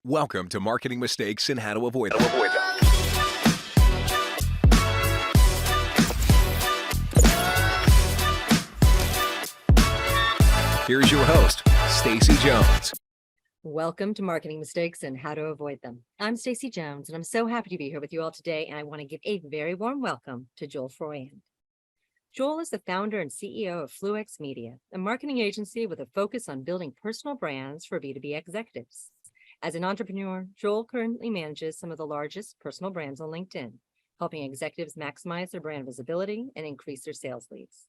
Welcome to Marketing Mistakes and How to Avoid Them. Here's your host, Stacey Jones. Welcome to Marketing Mistakes and How to Avoid Them. I'm Stacey Jones, and I'm so happy to be here with you all today, and I want to give a very warm welcome to Joel Freund. Joel is the founder and CEO of Fluix Media, a marketing agency with a focus on building personal brands for B2B executives. As an entrepreneur, Joel currently manages some of the largest personal brands on LinkedIn, helping executives maximize their brand visibility and increase their sales leads.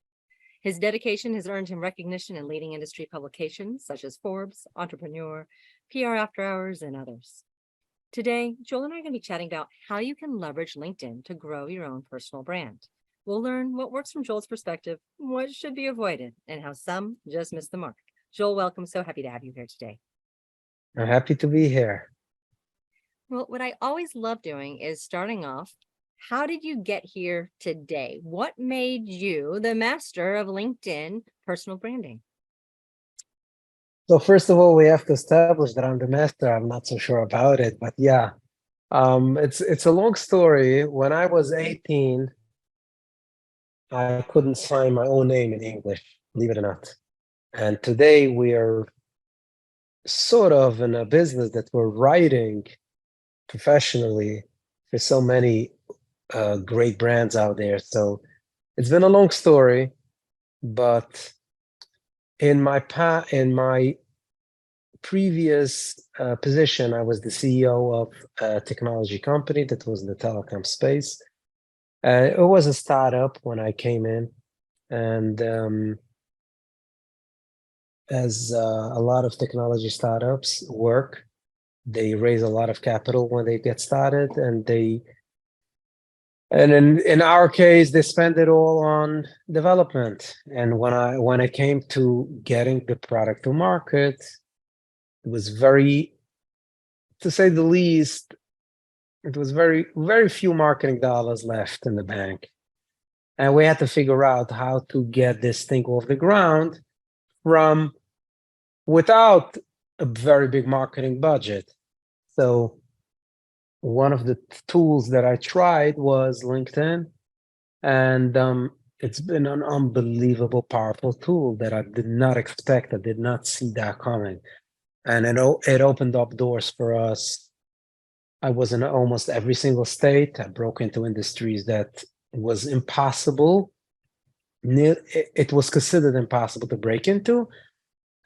His dedication has earned him recognition in leading industry publications such as Forbes, Entrepreneur, PR After Hours, and others. Today, Joel and I are going to be chatting about how you can leverage LinkedIn to grow your own personal brand. We'll learn what works from Joel's perspective, what should be avoided, and how some just miss the mark. Joel, welcome. So happy to have you here today. I'm happy to be here. Well, what I always love doing is starting off, how did you get here today? What made you the master of LinkedIn personal branding? So first of all, we have to establish that I'm the master. I'm not so sure about it, but yeah, it's a long story. When I was 18, I couldn't sign my own name in English, believe it or not. And today we are sort of in a business that we're writing professionally for so many great brands out there. So it's been a long story, but in my previous position, I was the CEO of a technology company that was in the telecom space. It was a startup when I came in, and as a lot of technology startups work, they raise a lot of capital when they get started, and in our case, they spend it all on development. And when I came to getting the product to market, it was very, to say the least, it was very, very few marketing dollars left in the bank. And we had to figure out how to get this thing off the ground without a very big marketing budget. So one of the tools that I tried was LinkedIn, and it's been an unbelievable, powerful tool that I did not expect. I did not see that coming, and it opened up doors for us. I was in almost every single state. I broke into industries that was impossible. It was considered impossible to break into,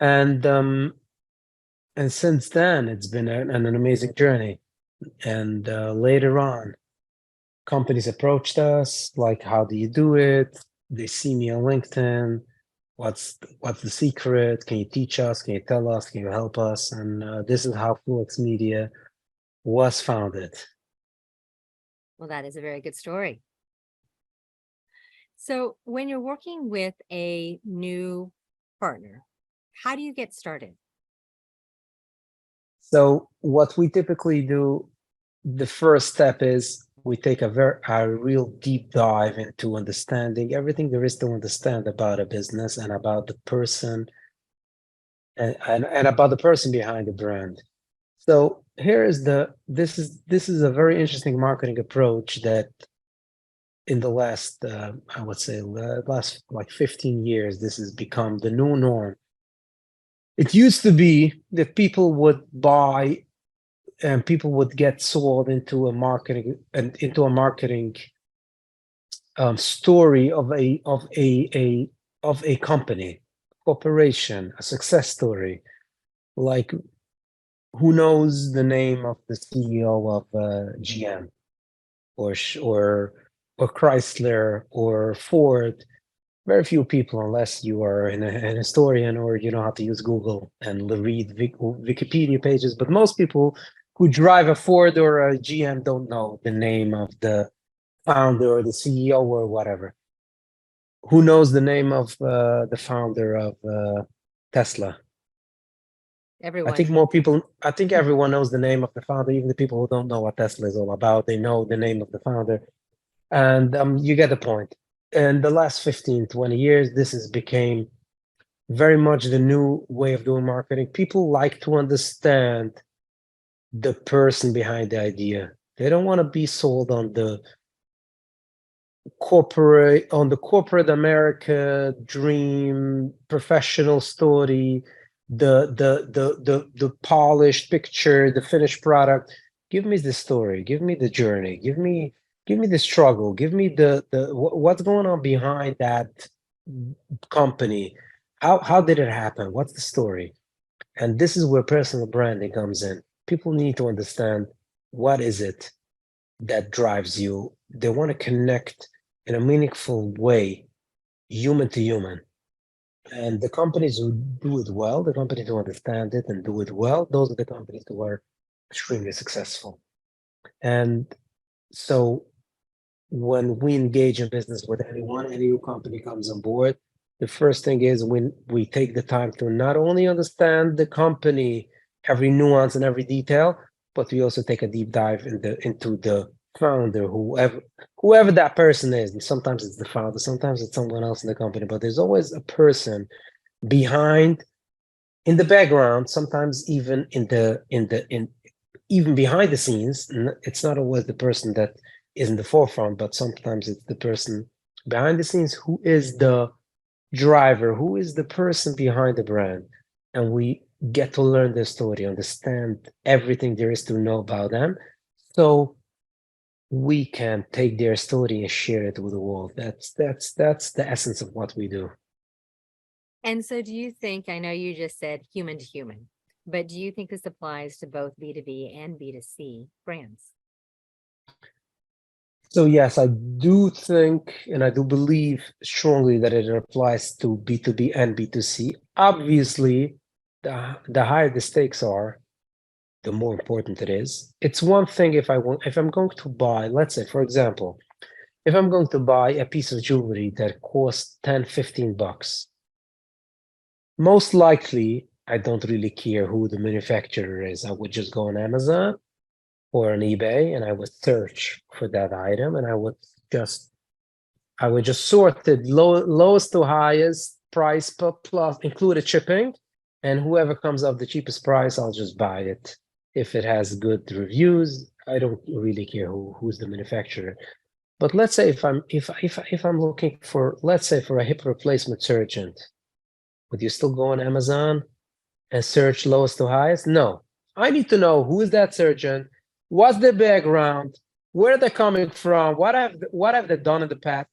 and since then it's been an amazing journey. And later on, companies approached us, like, how do you do it? They see me on LinkedIn. What's the secret? Can you teach us? Can you tell us? Can you help us? And this is how Fluix Media was founded. Well, that is a very good story. So when you're working with a new partner, how do you get started? So what we typically do, the first step is we take a real deep dive into understanding everything there is to understand about a business and about the person and about the person behind the brand. So this is a very interesting marketing approach that in the last I would say last like 15 years, this has become the new norm. It used to be that people would buy and people would get sold into a marketing story of a company, corporation, a success story. Like, who knows the name of the CEO of GM or Chrysler or Ford? Very few people, unless you are an historian or you know how to use Google and read Wikipedia pages. But most people who drive a Ford or a GM don't know the name of the founder or the CEO or whatever. Who knows the name of the founder of Tesla? Everyone. I think everyone knows the name of the founder, even the people who don't know what Tesla is all about. They know the name of the founder. And you get the point. In the last 15, 20 years, this has become very much the new way of doing marketing. People like to understand the person behind the idea. They don't want to be sold on the corporate America dream, professional story, the polished picture, the finished product. Give me the story, give me the journey, give me the struggle, give me what's going on behind that company. How did it happen? What's the story? And this is where personal branding comes in. People need to understand what is it that drives you. They want to connect in a meaningful way, human to human. And the companies who do it well, the companies who understand it and do it well, those are the companies who are extremely successful. And so when we engage in business with anyone, any new company comes on board, the first thing is when we take the time to not only understand the company, every nuance and every detail, but we also take a deep dive into the founder, whoever that person is. And sometimes it's the founder, sometimes it's someone else in the company, but there's always a person behind, in the background, sometimes even even behind the scenes. It's not always the person that is in the forefront, but sometimes it's the person behind the scenes who is the driver, who is the person behind the brand. And we get to learn their story, understand everything there is to know about them, so we can take their story and share it with the world. That's the essence of what we do. And so do you think, I know you just said human to human, but do you think this applies to both B2B and B2C brands? So yes, I do think and I do believe strongly that it applies to B2B and B2C. Obviously, the higher the stakes are, the more important it is. It's one thing if I'm going to buy, let's say, for example, if I'm going to buy a piece of jewelry that costs 10, 15 bucks, most likely I don't really care who the manufacturer is. I would just go on Amazon or on eBay and I would search for that item and I would just sort it lowest to highest price plus included shipping, and whoever comes up the cheapest price, I'll just buy it. If it has good reviews, I don't really care who's the manufacturer. But let's say if I'm looking for, let's say, for a hip replacement surgeon, would you still go on Amazon and search lowest to highest? No, I need to know who is that surgeon, what's the background, where they're coming from, what have they done in the past.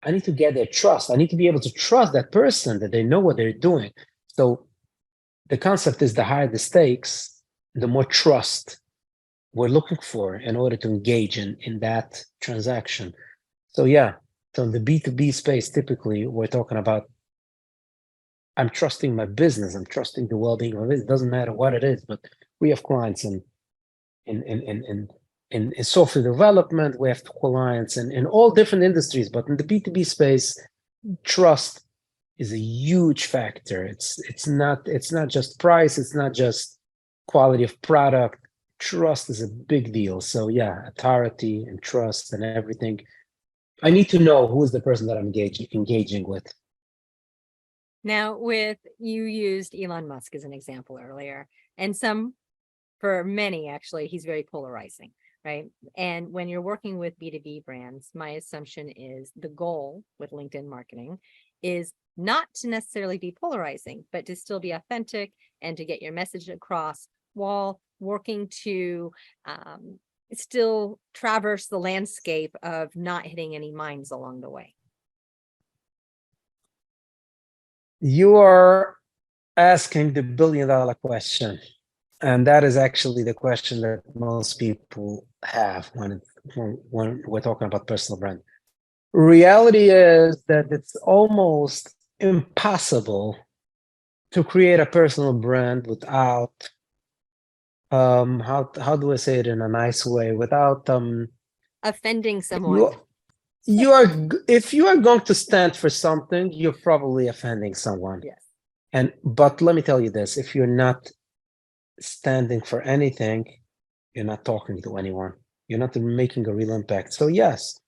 I need to get their trust. I need to be able to trust that person, that they know what they're doing. So the concept is the higher the stakes, the more trust we're looking for in order to engage in that transaction. So yeah, so in the B2B space, typically we're talking about, I'm trusting my business, I'm trusting the well-being of it. It doesn't matter what it is, but we have clients in software development, we have clients in all different industries, but in the B2B space, trust is a huge factor. It's not just price, it's not just quality of product. Trust is a big deal. So yeah, authority and trust and everything. I need to know who is the person that I'm engaging with. Now, you used Elon Musk as an example earlier, and for many, actually, he's very polarizing, right? And when you're working with B2B brands, my assumption is the goal with LinkedIn marketing is not to necessarily be polarizing, but to still be authentic and to get your message across while working to still traverse the landscape of not hitting any minds along the way. You are asking the billion-dollar question. And that is actually the question that most people have when we're talking about personal brand. Reality is that it's almost impossible to create a personal brand without, how do I say it in a nice way? Without Offending someone. if you are going to stand for something, you're probably offending someone. Yes. But let me tell you this: if you're not standing for anything, you're not talking to anyone. You're not making a real impact. So yes,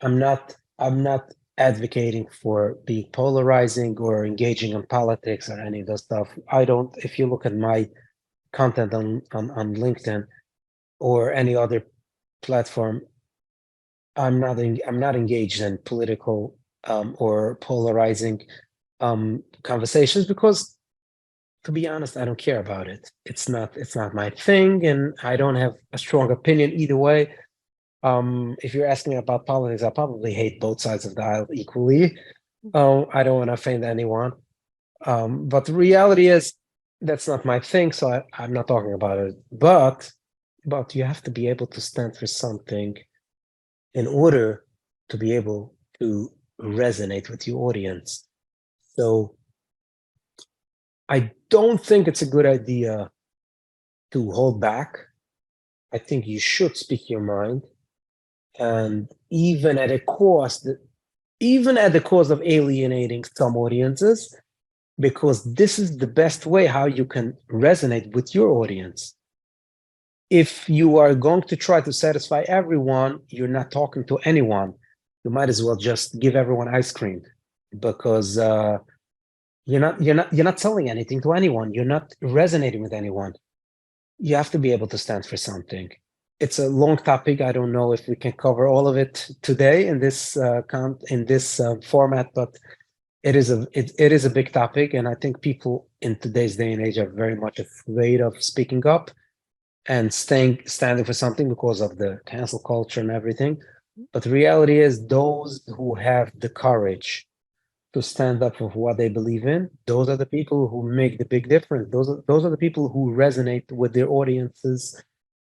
I'm not advocating for being polarizing or engaging in politics or any of those stuff. I don't, if you look at my content on LinkedIn or any other platform, I'm not engaged in political or polarizing conversations because, to be honest, I don't care about it. It's not my thing, and I don't have a strong opinion either way. If you're asking me about politics, I probably hate both sides of the aisle equally. I don't want to offend anyone. But the reality is that's not my thing, so I'm not talking about it. But you have to be able to stand for something in order to be able to resonate with your audience. So I don't think it's a good idea to hold back. I think you should speak your mind, and even at the cost of alienating some audiences, because this is the best way how you can resonate with your audience. If you are going to try to satisfy everyone, you're not talking to anyone. You might as well just give everyone ice cream, because you're not selling anything to anyone. You're not resonating with anyone. You have to be able to stand for something. It's a long topic. I don't know if we can cover all of it today in this format, but it is a big topic, and I think people in today's day and age are very much afraid of speaking up and standing for something because of the cancel culture and everything. But the reality is, those who have the courage to stand up for what they believe in, those are the people who make the big difference. Those are the people who resonate with their audiences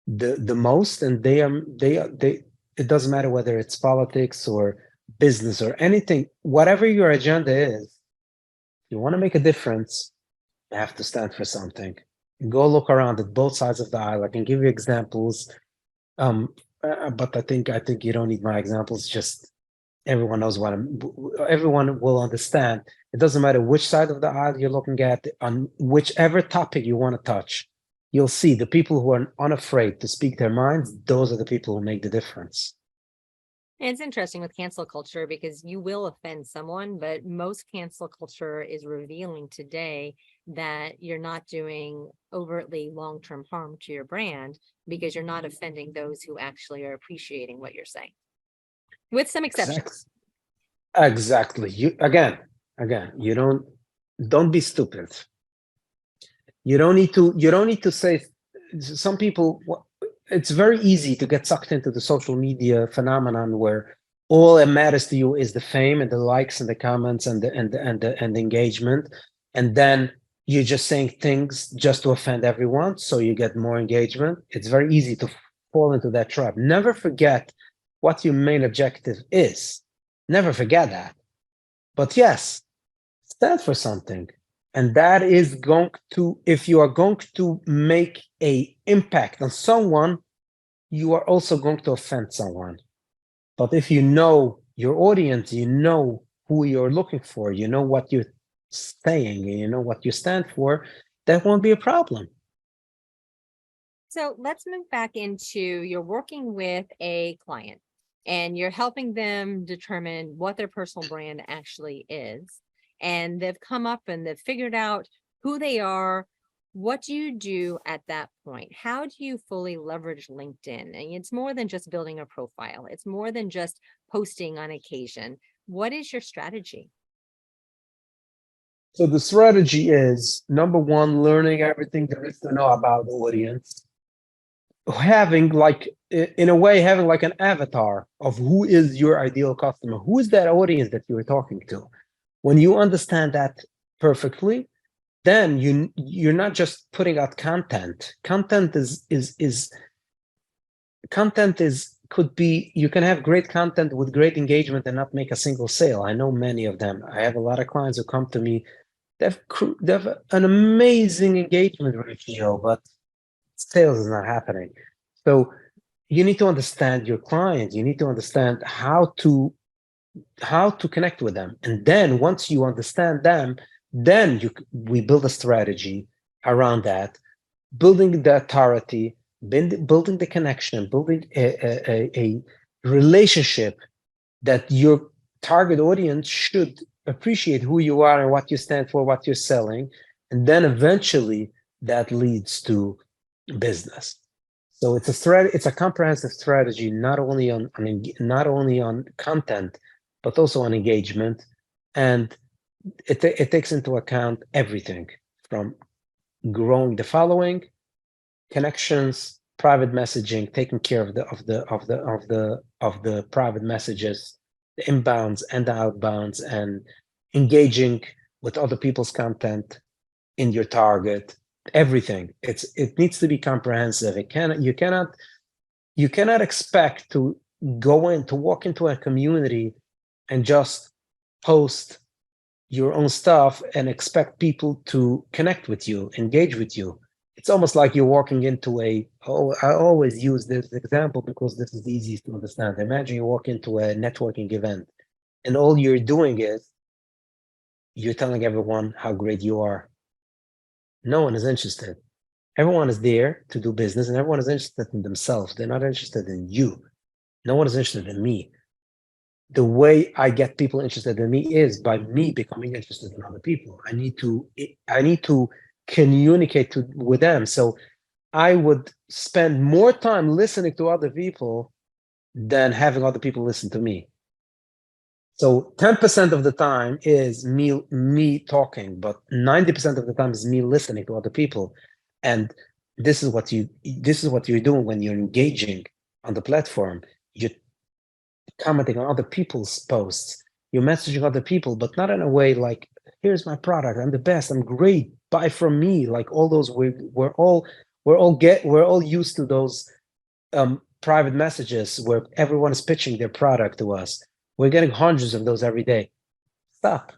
the most, and they it doesn't matter whether it's politics or business or anything, whatever your agenda is. If you want to make a difference, you have to stand for something. Go look around at both sides of the aisle. I can give you examples, but I think you don't need my examples. Just everyone knows everyone will understand. It doesn't matter which side of the aisle you're looking at, on whichever topic you want to touch. You'll see the people who are unafraid to speak their minds. Those are the people who make the difference. And it's interesting with cancel culture because you will offend someone, but most cancel culture is revealing today that you're not doing overtly long-term harm to your brand because you're not offending those who actually are appreciating what you're saying, with some exceptions. Exactly. You again, you don't be stupid. You don't need to say. Some people, it's very easy to get sucked into the social media phenomenon where all that matters to you is the fame and the likes and the comments and the engagement, and then you're just saying things just to offend everyone so you get more engagement. It's very easy to fall into that trap. Never forget what your main objective is. Never forget that. But yes, stand for something. And that is going to, if you are going to make a impact on someone, you are also going to offend someone. But if you know your audience, you know who you're looking for, you know what you're saying, and you know what you stand for, that won't be a problem. So let's move back into you're working with a client and you're helping them determine what their personal brand actually is. And they've come up and they've figured out who they are. What do you do at that point? How do you fully leverage LinkedIn? And it's more than just building a profile. It's more than just posting on occasion. What is your strategy? So the strategy is, number one, learning everything there is to know about the audience. Having like, in a way, having like an avatar of who is your ideal customer, who is that audience that you're talking to. When you understand that perfectly, then you're not just putting out content. Content could be, you can have great content with great engagement and not make a single sale. I know many of them. I have a lot of clients who come to me. They have an amazing engagement ratio, but sales is not happening. So you need to understand your client. You need to understand how to connect with them, and then once you understand them, then we build a strategy around that, building the authority, building the connection, building a relationship that you're target audience should appreciate who you are and what you stand for, what you're selling, and then eventually that leads to business. So it's a comprehensive strategy, not only on content, but also on engagement, and it takes into account everything from growing the following, connections, private messaging, taking care of the private messages, the inbounds and the outbounds, and engaging with other people's content in your target. Everything. It needs to be comprehensive. You cannot expect to walk into a community and just post your own stuff and expect people to connect with you, engage with you. It's almost like you're walking into I always use this example because this is the easiest to understand. Imagine you walk into a networking event and all you're doing is you're telling everyone how great you are. No one is interested. Everyone is there to do business and everyone is interested in themselves. They're not interested in you. No one is interested in me. The way I get people interested in me is by me becoming interested in other people. I need to communicate with them. So I would spend more time listening to other people than having other people listen to me. So 10% of the time is me talking, but 90% of the time is me listening to other people. And this is what you're doing when you're engaging on the platform. You're commenting on other people's posts. You're messaging other people, but not in a way like, here's my product, I'm the best, I'm great, buy from me. Like all those, we're all used to those private messages where everyone is pitching their product to us. We're getting hundreds of those every day. Stop.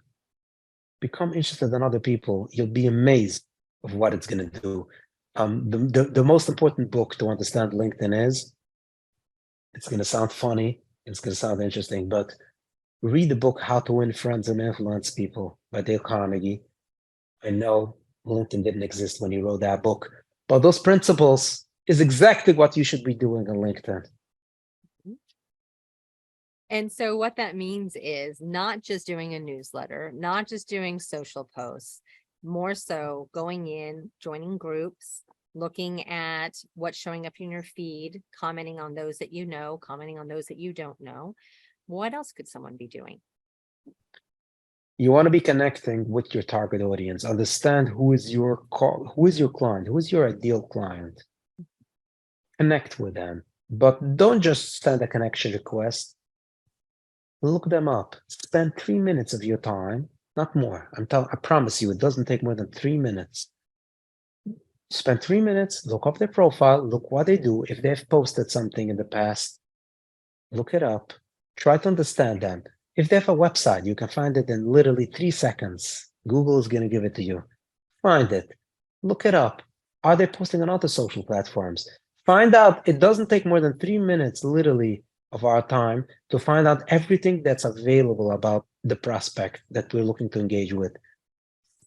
Become interested in other people. You'll be amazed of what it's going to do. The most important book to understand LinkedIn is, it's going to sound funny, it's going to sound interesting, but read the book How to Win Friends and Influence People by Dale Carnegie. I know LinkedIn didn't exist when he wrote that book, but those principles is exactly what you should be doing on LinkedIn. And so what that means is not just doing a newsletter, not just doing social posts, more so going in, joining groups, looking at what's showing up in your feed, commenting on those that you know, commenting on those that you don't know. What else could someone be doing? You want to be connecting with your target audience, understand who is your client, who is your ideal client. Connect with them, but don't just send a connection request. Look them up. Spend 3 minutes of your time, not more. I promise you, it doesn't take more than 3 minutes. Spend 3 minutes, look up their profile, look what they do. If they've posted something in the past, look it up. Try to understand them. If they have a website, you can find it in literally 3 seconds. Google is going to give it to you. Find it. Look it up. Are they posting on other social platforms? Find out. It doesn't take more than 3 minutes, literally, of our time to find out everything that's available about the prospect that we're looking to engage with.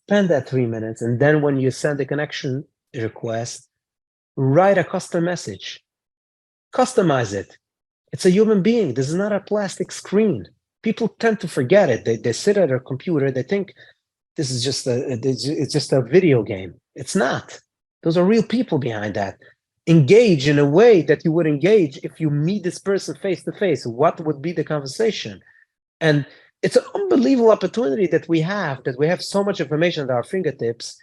Spend that 3 minutes, and then when you send a connection request, write a custom message. Customize it. It's a human being. This is not a plastic screen. People tend to forget it. They sit at a computer. They think this is it's just a video game. It's not. Those are real people behind that. Engage in a way that you would engage if you meet this person face to face. What would be the conversation? And it's an unbelievable opportunity that we have so much information at our fingertips.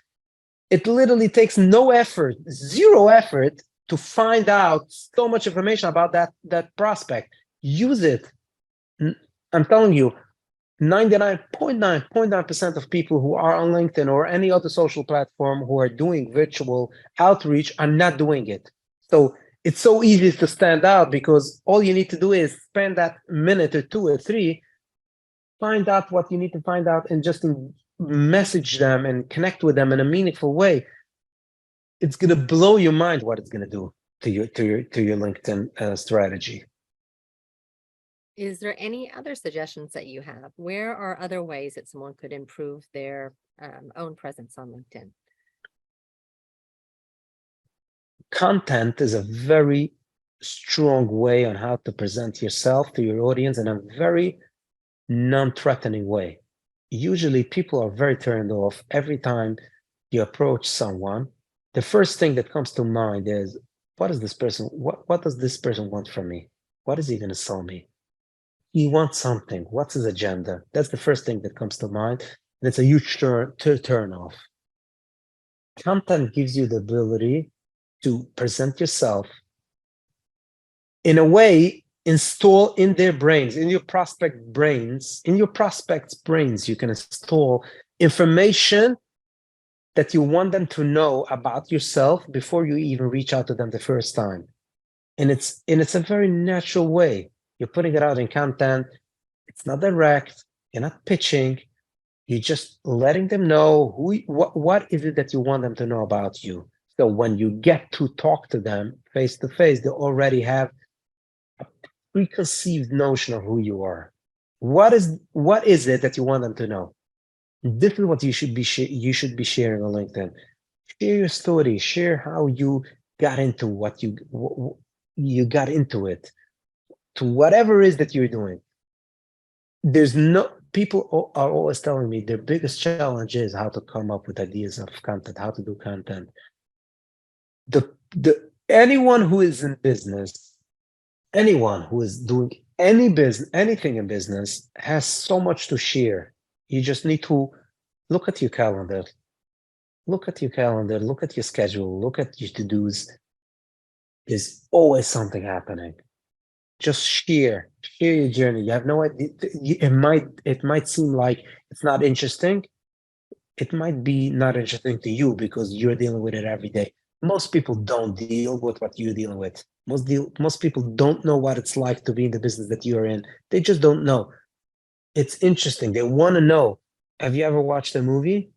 It literally takes no effort, zero effort, to find out so much information about that prospect. Use it. I'm telling you, 99.9% of people who are on LinkedIn or any other social platform who are doing virtual outreach are not doing it. So it's so easy to stand out because all you need to do is spend that minute or 2 or 3, find out what you need to find out, and just message them and connect with them in a meaningful way. It's going to blow your mind what it's going to do to your LinkedIn strategy. Is there any other suggestions that you have? Where are other ways that someone could improve their own presence on LinkedIn? Content is a very strong way on how to present yourself to your audience, and a very non-threatening way. Usually people are very turned off every time you approach someone. The first thing that comes to mind is, what is this person? What does this person want from me? What is he going to sell me? He wants something. What's his agenda? That's the first thing that comes to mind. And it's a huge turn off. Content gives you the ability to present yourself in a way, install in their brains, in your prospect's brains, you can install information that you want them to know about yourself before you even reach out to them the first time. And it's a very natural way. You're putting it out in content. It's not direct. You're not pitching. You're just letting them know what is it that you want them to know about you. So when you get to talk to them face to face, they already have a preconceived notion of who you are. What is it that you want them to know? This is what you should be sharing on LinkedIn. Share your story. Share how you got into what you got into it, to whatever it is that you're doing. People are always telling me their biggest challenge is how to come up with ideas of content, how to do content. Anyone who is in business, anyone who is doing anything in business has so much to share. You just need to look at your calendar, look at your schedule, look at your to-dos. There's always something happening. Just share your journey. You have no idea. It might seem like it's not interesting. It might be not interesting to you because you're dealing with it every day. Most people don't deal with what you're dealing with. Most people don't know what it's like to be in the business that you're in. They just don't know. It's interesting. They want to know. Have you ever watched a movie?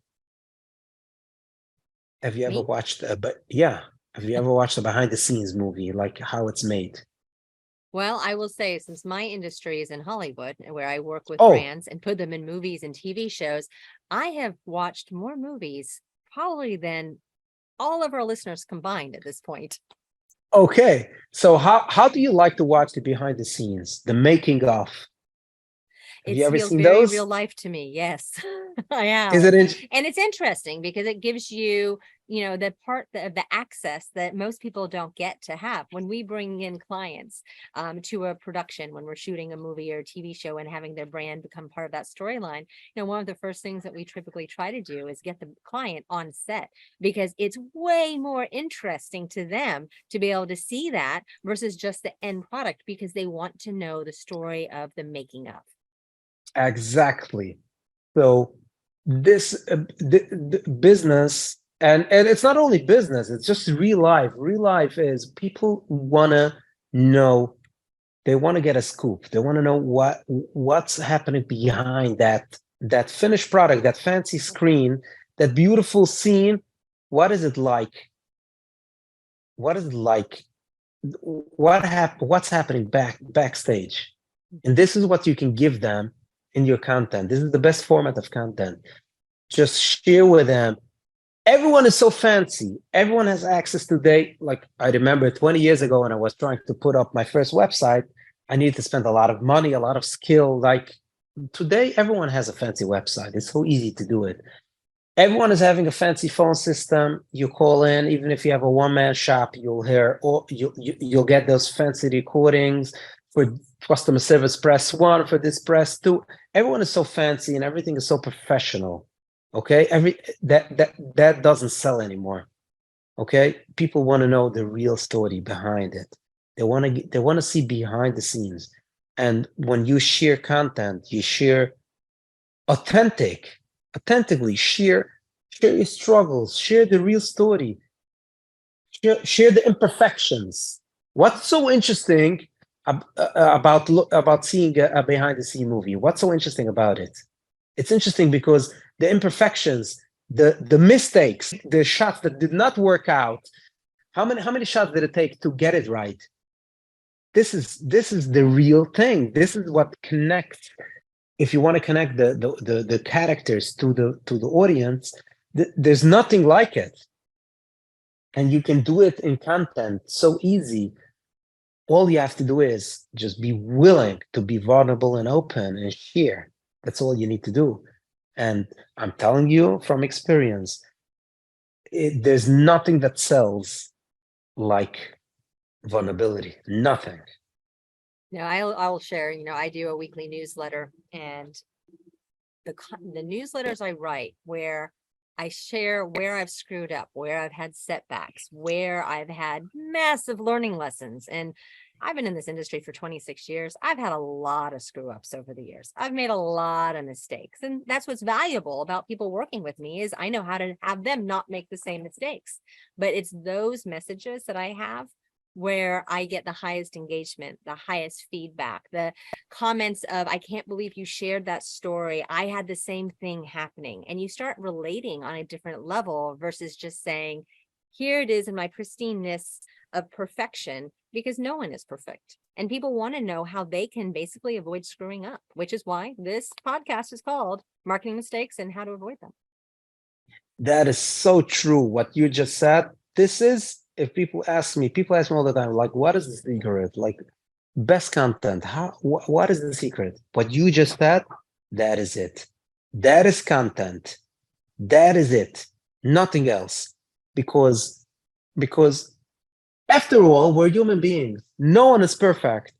Have you ever watched have you ever watched a behind the scenes movie, like how it's made? Well, I will say, since my industry is in Hollywood, where I work with Oh, brands and put them in movies and TV shows, I have watched more movies probably than all of our listeners combined at this point. okay. So how do you like to watch the behind the scenes, the making of? Have It you ever feels seen very those? real life to me. Yes, I have. Is it in? And it's interesting because it gives you, the part of the access that most people don't get to have. When we bring in clients to a production, when we're shooting a movie or a TV show and having their brand become part of that storyline, one of the first things that we typically try to do is get the client on set, because it's way more interesting to them to be able to see that versus just the end product, because they want to know the story of the making of. Exactly. So this the business, and it's not only business, it's just real life. Real life is people want to know, they want to get a scoop. They want to know what's happening behind that finished product, that fancy screen, that beautiful scene. What is it like? What is it like? What's happening backstage? And this is what you can give them in your content. This is the best format of content. Just share with them. Everyone is so fancy. Everyone has access today. Like I remember 20 years ago when I was trying to put up my first website, I needed to spend a lot of money, a lot of skill. Like today, everyone has a fancy website. It's so easy to do it. Everyone is having a fancy phone system. You call in, even if you have a one-man shop, you'll hear, or you'll get those fancy recordings. For customer service, press 1. For this, press 2. Everyone is so fancy and everything is so professional. Okay, that doesn't sell anymore. Okay, people want to know the real story behind it. They want to see behind the scenes. And when you share content, you share authentically share your struggles, share the real story, share the imperfections. What's so interesting about seeing a behind the scene movie? What's so interesting about it? It's interesting because the imperfections, the mistakes, the shots that did not work out. How many shots did it take to get it right? This is the real thing. This is what connects. If you want to connect the characters to the audience, there's nothing like it. And you can do it in content so easy. all you have to do is just be willing to be vulnerable and open and share. That's all you need to do. And I'm telling you from experience, there's nothing that sells like vulnerability. Nothing. No, I'll share, I do a weekly newsletter, and the newsletters I write where I share where I've screwed up, where I've had setbacks, where I've had massive learning lessons. And I've been in this industry for 26 years. I've had a lot of screw ups over the years. I've made a lot of mistakes. And that's what's valuable about people working with me is I know how to have them not make the same mistakes. But it's those messages that I have where I get the highest engagement, the highest feedback, the comments of, I can't believe you shared that story. I had the same thing happening. And you start relating on a different level versus just saying, here it is in my pristineness of perfection, because no one is perfect. And people want to know how they can basically avoid screwing up, which is why this podcast is called Marketing Mistakes and How to Avoid Them. That is so true. What you just said. This is, if people ask me all the time, like, what is the secret? Like, best content. What is the secret? What you just said, that is it. That is content. That is it. Nothing else. Because after all, we're human beings. No one is perfect.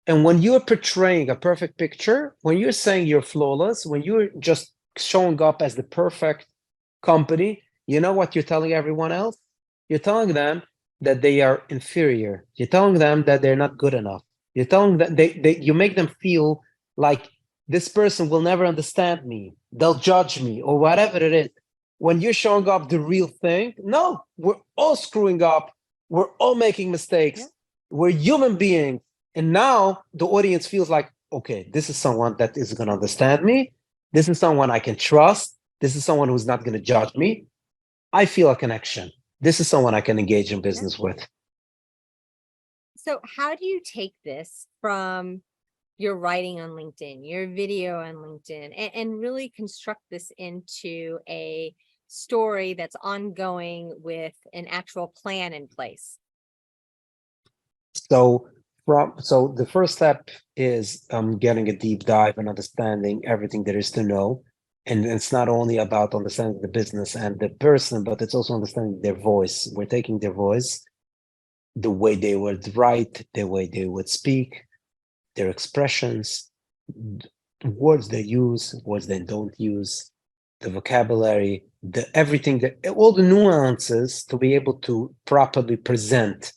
And when you're portraying a perfect picture, when you're saying you're flawless, when you're just showing up as the perfect company, you know what you're telling everyone else? You're telling them that they are inferior. You're telling them that they're not good enough. You're telling them you make them feel like this person will never understand me. They'll judge me or whatever it is. When you're showing up the real thing, no, we're all screwing up. We're all making mistakes. Yeah. We're human beings. And now the audience feels like, okay, this is someone that is going to understand me. This is someone I can trust. This is someone who's not going to judge me. I feel a connection. This is someone I can engage in business with. So how do you take this from your writing on LinkedIn, your video on LinkedIn, and really construct this into a story that's ongoing with an actual plan in place? So the first step is getting a deep dive and understanding everything there is to know. And it's not only about understanding the business and the person, but it's also understanding their voice. We're taking their voice, the way they would write, the way they would speak, their expressions, words they use, words they don't use, the vocabulary, everything, all the nuances to be able to properly present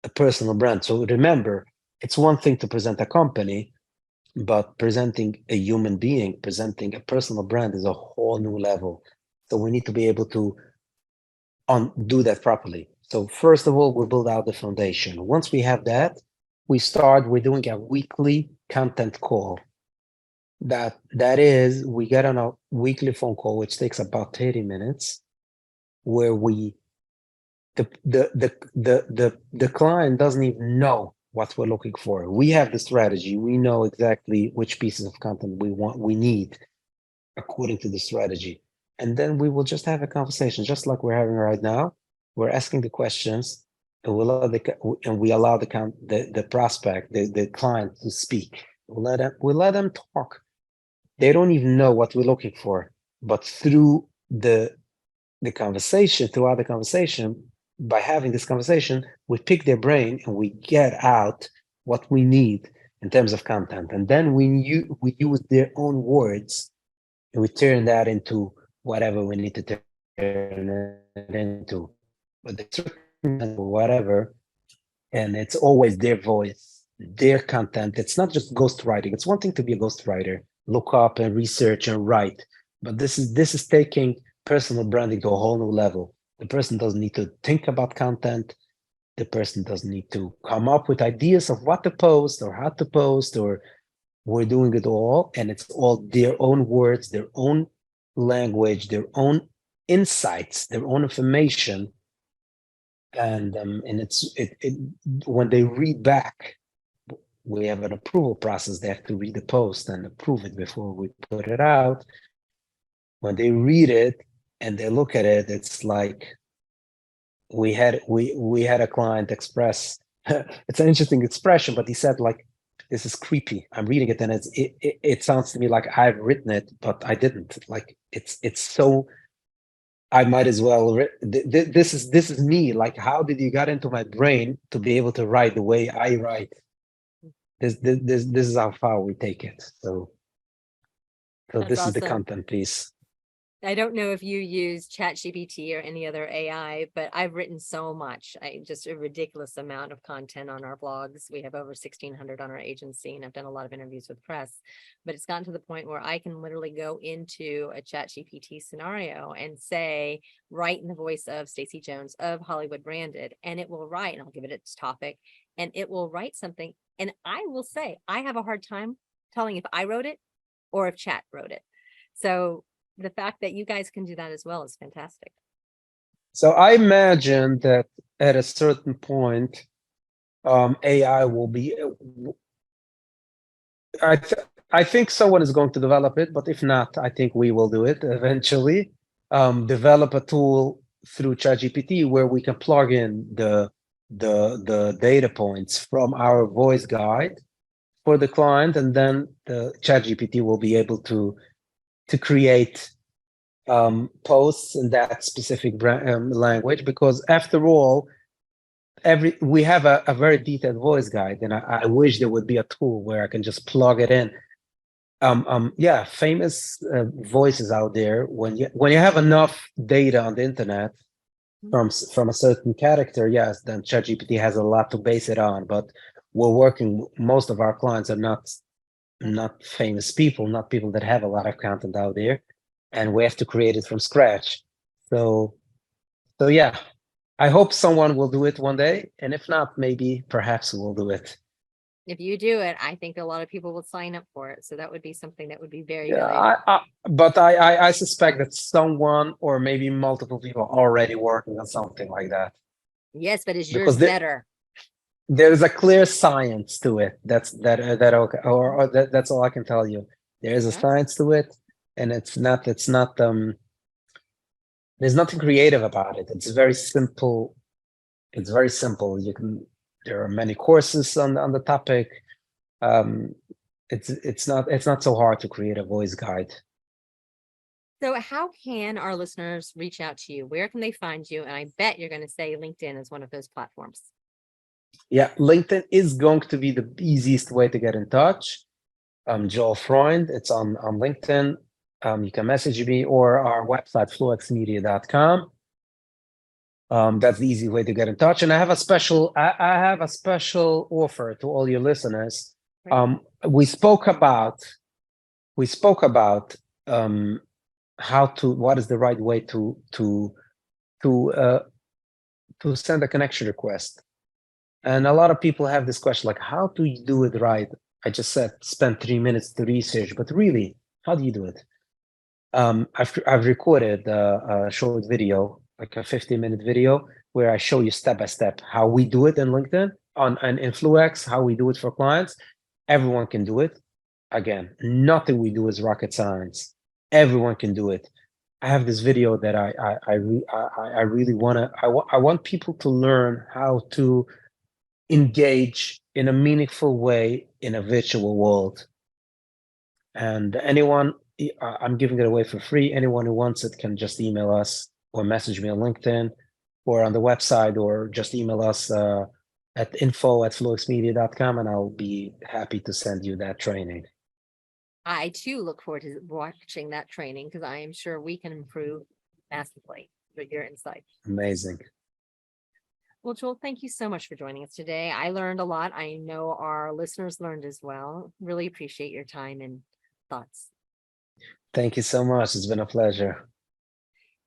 a personal brand. So remember, it's one thing to present a company, but presenting a human being, presenting a personal brand is a whole new level. So we need to be able to do that properly. So first of all, we build out the foundation. Once we have that, we're doing a weekly content call. That is, we get on a weekly phone call, which takes about 30 minutes, where the client doesn't even know what we're looking for. We have the strategy. We know exactly which pieces of content we need according to the strategy. And then we will just have a conversation, just like we're having right now. We're asking the questions, and we allow the prospect, the client to speak. We let them talk. They don't even know what we're looking for, but throughout the conversation, by having this conversation, we pick their brain and we get out what we need in terms of content. And then we use their own words and we turn that into whatever we need to turn it into, whatever. And it's always their voice, their content. It's not just ghostwriting. It's one thing to be a ghostwriter, look up and research and write, but this is taking personal branding to a whole new level. The person doesn't need to think about content. The person doesn't need to come up with ideas of what to post or how to post, or we're doing it all, and it's all their own words, their own language, their own insights, their own information. And when they read back, we have an approval process. They have to read the post and approve it before we put it out. When they read it and they look at it, it's like we had a client express it's an interesting expression, but he said like, this is creepy. I'm reading it and it sounds to me like I've written it, but I didn't. Like it's so I might as well. This is me. Like, how did you get into my brain to be able to write the way I write? This is how far we take it. So That's this is the awesome. content piece. I don't know if you use ChatGPT or any other AI, but I've written so much. Just a ridiculous amount of content on our blogs. We have over 1,600 on our agency, and I've done a lot of interviews with press. But it's gotten to the point where I can literally go into a ChatGPT scenario and say, write in the voice of Stacey Jones of Hollywood Branded, and it will write, and I'll give it its topic, and it will write something. And I will say, I have a hard time telling if I wrote it or if chat wrote it. So the fact that you guys can do that as well is fantastic. So I imagine that at a certain point, AI will be. I think someone is going to develop it, but if not, I think we will do it eventually. Develop a tool through ChatGPT where we can plug in the data points from our voice guide for the client, and then the ChatGPT will be able to create posts in that specific language, because after all, we have a very detailed voice guide, and I wish there would be a tool where I can just plug it in. Yeah, famous voices out there. When you have enough data on the internet from a certain character, yes, then ChatGPT has a lot to base it on. But we're working. Most of our clients are not famous people, not people that have a lot of content out there, and we have to create it from scratch. So yeah, I hope someone will do it one day, and if not, maybe perhaps we'll do it. If you do it, I think a lot of people will sign up for it. So that would be something that would be very Yeah, valuable. but I suspect that someone or maybe multiple people are already working on something like that, Yes, but is yours because better? there's a clear science to it. Okay, or that's all I can tell you. There is a Yes. science to it, and it's not there's nothing creative about it. It's very simple. It's very simple. There are many courses on the topic. Um, it's not so hard to create a voice guide. So how can our listeners reach out to you? Where can they find you? And I bet you're going to say LinkedIn is one of those platforms. Yeah, LinkedIn is going to be the easiest way to get in touch. Joel Freund, it's on LinkedIn. You can message me, or our website, fluxmedia.com. That's the easy way to get in touch. And I have a special offer to all your listeners. Right. We spoke about what is the right way to send a connection request. And a lot of people have this question, like, how do you do it right? I just said spend 3 minutes to research, but really, how do you do it? I've recorded a short video, like a 15-minute video, where I show you step by step how we do it in LinkedIn and Influex, how we do it for clients. Everyone can do it. Again, nothing we do is rocket science. Everyone can do it. I have this video that I really I want people to learn how to engage in a meaningful way in a virtual world. And I'm giving it away for free. Anyone who wants it can just email us or message me on LinkedIn or on the website, or just email us at info@fluxmedia.com, and I'll be happy to send you that training. I too look forward to watching that training because I am sure we can improve massively with your insights. Amazing. Well, Joel, thank you so much for joining us today. I learned a lot. I know our listeners learned as well. Really appreciate your time and thoughts. Thank you so much. It's been a pleasure.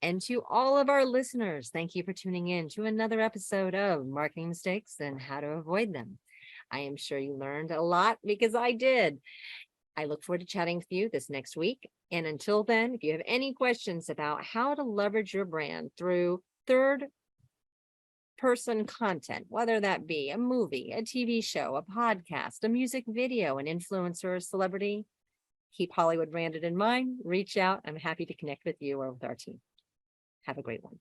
And to all of our listeners, thank you for tuning in to another episode of Marketing Mistakes and How to Avoid Them. I am sure you learned a lot because I did. I look forward to chatting with you this next week. And until then, if you have any questions about how to leverage your brand through third person content, whether that be a movie, a TV show, a podcast, a music video, an influencer, or celebrity, keep Hollywood Branded in mind, reach out. I'm happy to connect with you or with our team. Have a great one.